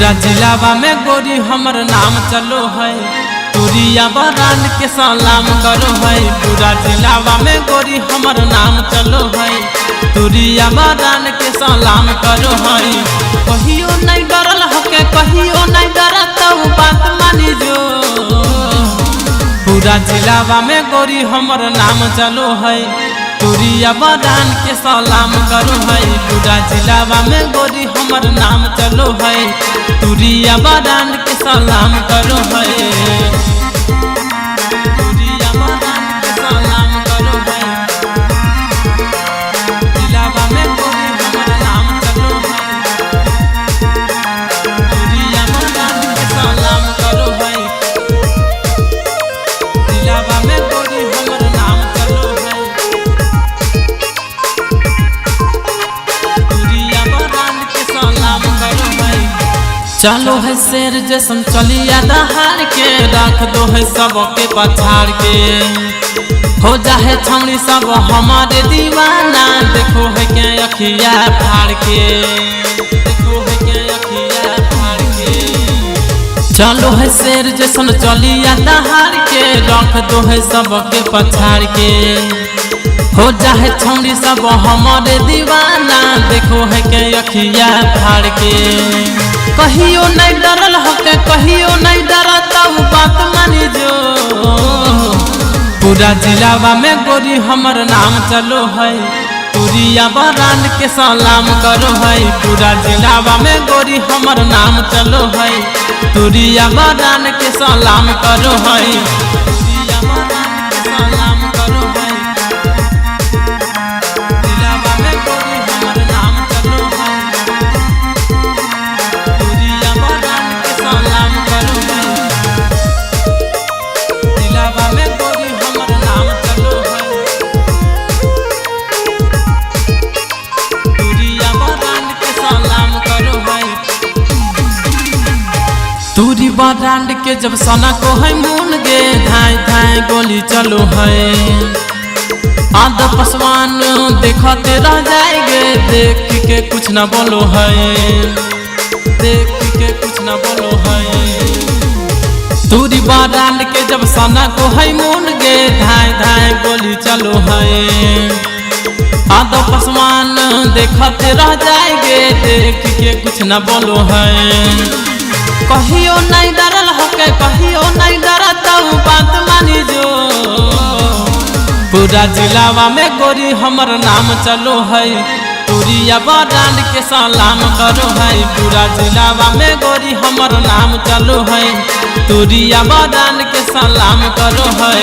पूरा जिलावा में गोरी हमर नाम चलो है, तुरिया बरान के सलाम करो है। पूरा जिलावा में गोरी हमर नाम चलो है, तुरिया बरान के सलाम करो है। कहियो नहीं डरल हके कहियो नहीं डरत बात मानी जो। पूरा जिलावा में गोरी हमर नाम चलो है, तुरिया बरान के सलाम करो है। पूरा जिलावा में गोरी हमर नाम चलो है, तुरिया बरान के सलाम करो है। चलो है शेर जैसन चलिया दहाड़ के, रख दो है सबके पछाड़ के। हो जाए छमड़ी सब हमारे दीवाना, देखो है के अखिया फाड़ के, देखो है के अखिया फाड़ के। चलो है शेर जैसन चलिया दहाड़ के, रख दो है सबके पछाड़ के। हो जाए छमड़ी सब हमारे दीवाना, देखो है के अखिया फाड़ के। कहियो नहीं डरल हके कहियो नहीं डरत बात मानी जो। पूरा जिलावा में गोरी हमर नाम चलो है, तुरिया बरान के सलाम करो है। पूरा जिलावा में गोरी हमर नाम चलो है, तुरिया बरान के सलाम करो है। तुरी बरांड के जब सना को है मून गे, धाय धाय गोली चलो है। आधा पसवान देखते रह जाएंगे, देख के कुछ न बोलो है, देख के कुछ न बोलो है। तुरी बरांड के जब सना को है मून गे, धाय धाय गोली चलो है। आधा पसवान देखते रह जाएंगे, देख के कुछ न बोलो है। कहियो नहीं डरल हके कहियो नहीं डरत बात मानी जो। पूरा जिलावा में गोरी हमर नाम चलो है, तुरिया बरान के सलाम करो है। पूरा जिलावा में गोरी हमर नाम चलो है, तुरिया बरान के सलाम करो है।